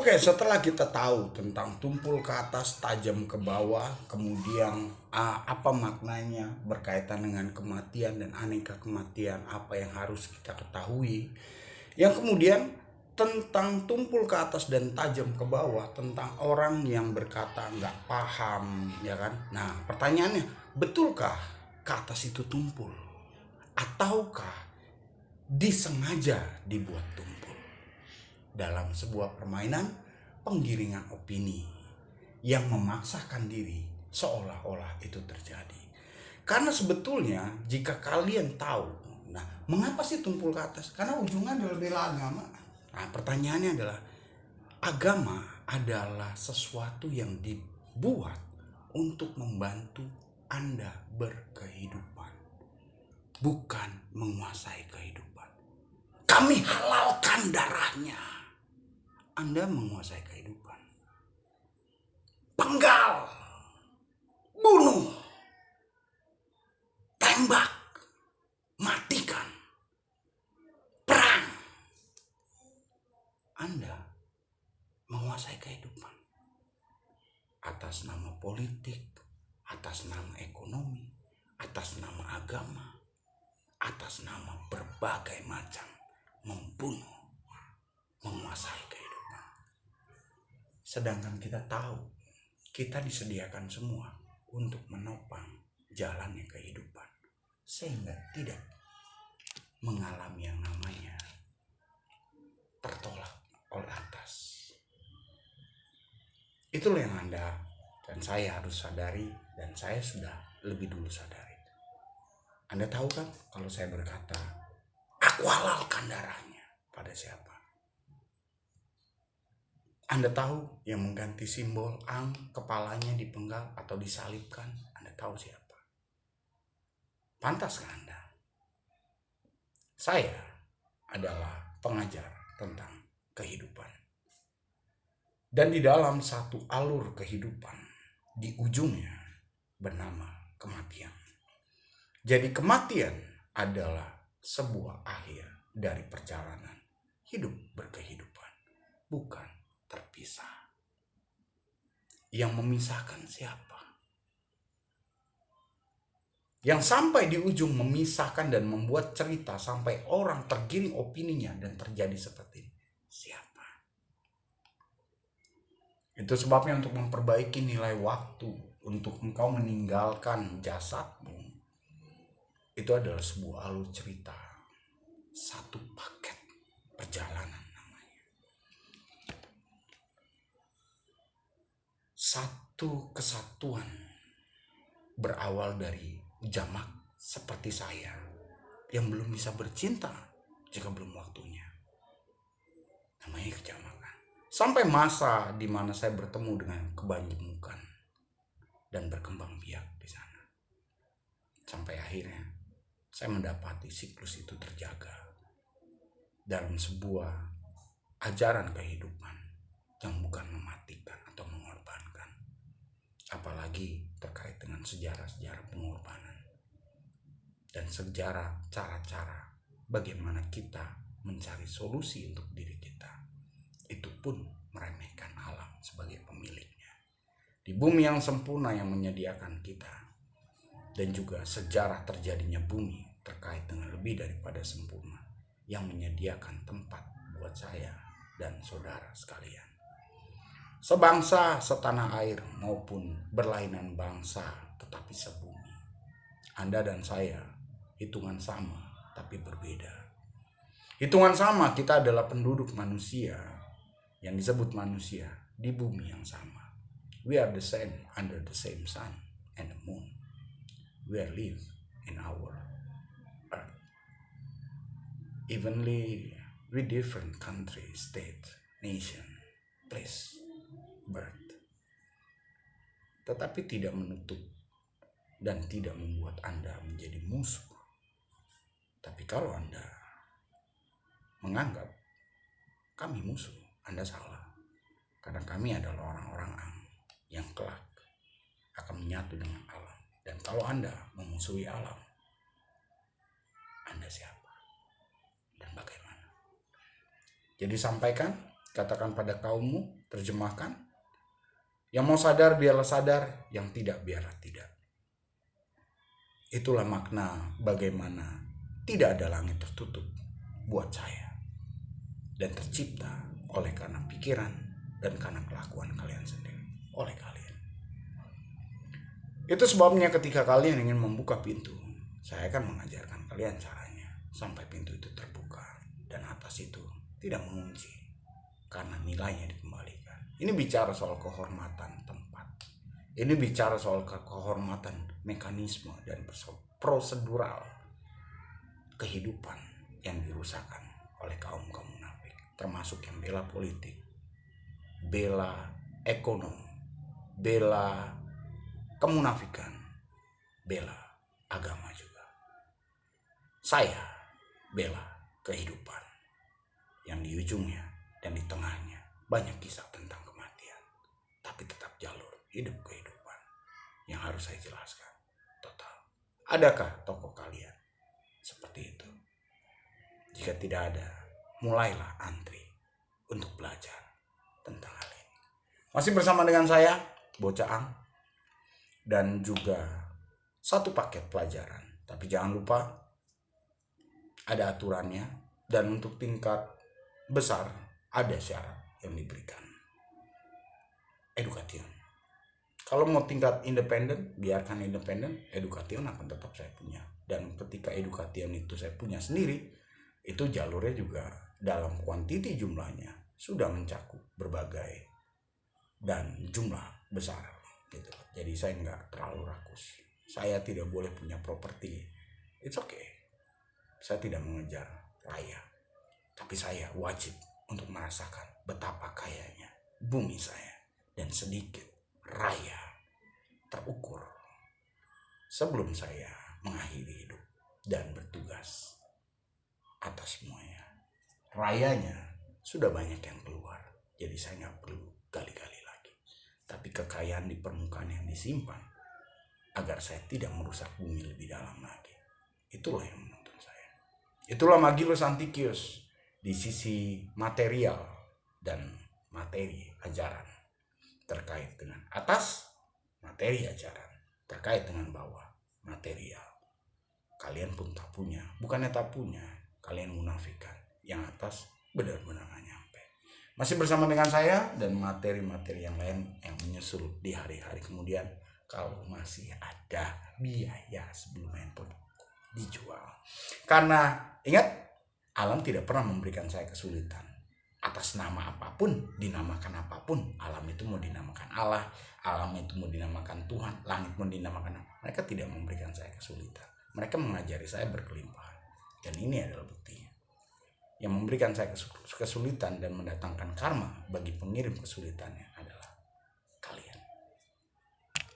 Oke, setelah kita tahu tentang tumpul ke atas, tajam ke bawah, kemudian apa maknanya berkaitan dengan kematian dan aneka kematian, apa yang harus kita ketahui. Yang kemudian tentang tumpul ke atas dan tajam ke bawah, tentang orang yang berkata nggak paham, ya kan? Nah, pertanyaannya, betulkah ke atas itu tumpul? Ataukah disengaja dibuat tumpul? Dalam sebuah permainan penggiringan opini yang memaksakan diri seolah-olah itu terjadi. Karena sebetulnya jika kalian tahu, nah mengapa sih tumpul ke atas? Karena ujungnya adalah bela agama. Nah pertanyaannya adalah, agama adalah sesuatu yang dibuat untuk membantu Anda berkehidupan, bukan menguasai kehidupan. Kami halalkan darahnya, Anda menguasai kehidupan. Penggal, bunuh, tembak, matikan, perang. Anda menguasai kehidupan atas nama politik, atas nama ekonomi, atas nama agama, atas nama berbagai macam membunuh, menguasai kehidupan. Sedangkan kita tahu, kita disediakan semua untuk menopang jalannya kehidupan, sehingga tidak mengalami yang namanya tertolak oleh atas. Itulah yang Anda dan saya harus sadari, dan saya sudah lebih dulu sadari. Anda tahu kan kalau saya berkata, aku halalkan darahnya, pada siapa? Anda tahu yang mengganti simbol ang kepalanya dipenggal atau disalibkan? Anda tahu siapa? Pantaskah Anda? Saya adalah pengajar tentang kehidupan. Dan di dalam satu alur kehidupan, di ujungnya bernama kematian. Jadi kematian adalah sebuah akhir dari perjalanan hidup berkehidupan, bukan terpisah. Yang memisahkan siapa? Yang sampai di ujung memisahkan dan membuat cerita sampai orang tergiring opininya dan terjadi seperti ini. Siapa? Itu sebabnya untuk memperbaiki nilai waktu, untuk engkau meninggalkan jasadmu, itu adalah sebuah alur cerita, satu paket perjalanan namanya. Satu kesatuan berawal dari jamak seperti saya yang belum bisa bercinta jika belum waktunya. Namanya kejamakan. Sampai masa di mana saya bertemu dengan kebanjemukan dan berkembang biak di sana. Sampai akhirnya saya mendapati siklus itu terjaga dalam sebuah ajaran kehidupan yang bukan mematikan atau mengorbankan. Apalagi terkait dengan sejarah-sejarah pengorbanan dan sejarah cara-cara bagaimana kita mencari solusi untuk diri kita. Itu pun meremehkan alam sebagai pemiliknya. Di bumi yang sempurna yang menyediakan kita, dan juga sejarah terjadinya bumi terkait dengan lebih daripada sempurna yang menyediakan tempat buat saya dan saudara sekalian. Sebangsa, setanah air, maupun berlainan bangsa tetapi sebumi. Anda dan saya hitungan sama tapi berbeda. Hitungan sama, kita adalah penduduk manusia yang disebut manusia di bumi yang sama. We are the same under the same sun and the moon. We are live in our earth. Evenly with different country, state, nation, place, birth. Tetapi tidak menutup dan tidak membuat Anda menjadi musuh. Tapi kalau Anda menganggap kami musuh, Anda salah. Karena kami adalah orang-orang yang kelak akan menyatu dengan alam. Dan kalau Anda memusuhi alam, Anda siapa dan bagaimana? Jadi sampaikan katakan pada kaummu, terjemahkan. Yang mau sadar biarlah sadar, yang tidak biarlah tidak. Itulah makna bagaimana tidak ada langit tertutup buat saya dan tercipta oleh karena pikiran dan karena kelakuan kalian sendiri oleh kalian. Itu sebabnya ketika kalian ingin membuka pintu, saya akan mengajarkan kalian caranya sampai pintu itu terbuka dan atas itu tidak mengunci karena nilainya dikembalikan. Ini bicara soal kehormatan tempat. Ini bicara soal kehormatan mekanisme dan prosedural kehidupan yang dirusakkan oleh kaum munafik, termasuk yang bela politik, bela ekonom, bela kemunafikan, bela agama juga. Saya bela kehidupan yang di ujungnya dan di tengahnya banyak kisah tentang kematian, tapi tetap jalur hidup kehidupan yang harus saya jelaskan total. Adakah tokoh kalian seperti itu? Jika tidak ada, mulailah antri untuk belajar tentang hal ini. Masih bersama dengan saya, Bocah Ang, dan juga satu paket pelajaran. Tapi jangan lupa ada aturannya, dan untuk tingkat besar ada syarat yang diberikan. Edukation. Kalau mau tingkat independen, biarkan independen, edukation akan tetap saya punya. Dan ketika edukation itu saya punya sendiri, itu jalurnya juga dalam kuantiti jumlahnya sudah mencakup berbagai dan jumlah besar gitu. Jadi saya nggak terlalu rakus. Saya tidak boleh punya properti. It's okay. Saya tidak mengejar raya. Tapi saya wajib untuk merasakan betapa kayanya bumi saya dan sedikit raya terukur sebelum saya mengakhiri hidup dan bertugas atas semuanya. Rayanya sudah banyak yang keluar, jadi saya nggak perlu gali-gali lagi. Tapi kekayaan di permukaan yang disimpan agar saya tidak merusak bumi lebih dalam lagi. Itulah yang menuntun saya. Itulah Magillus Anticius di sisi material dan materi ajaran terkait dengan atas, materi ajaran terkait dengan bawah, material. Kalian pun tak punya, bukannya tak punya, kalian munafikan. Yang atas benar-benar gak nyampe. Masih bersama dengan saya dan materi-materi yang lain yang menyusul di hari-hari kemudian kalau masih ada biaya sebelum handphone dijual. Karena ingat, alam tidak pernah memberikan saya kesulitan. Atas nama apapun, dinamakan apapun, alam itu mau dinamakan Allah, alam itu mau dinamakan Tuhan, langit mau dinamakan apa, mereka tidak memberikan saya kesulitan. Mereka mengajari saya berkelimpahan. Dan ini adalah buktinya. Yang memberikan saya kesulitan dan mendatangkan karma bagi pengirim kesulitannya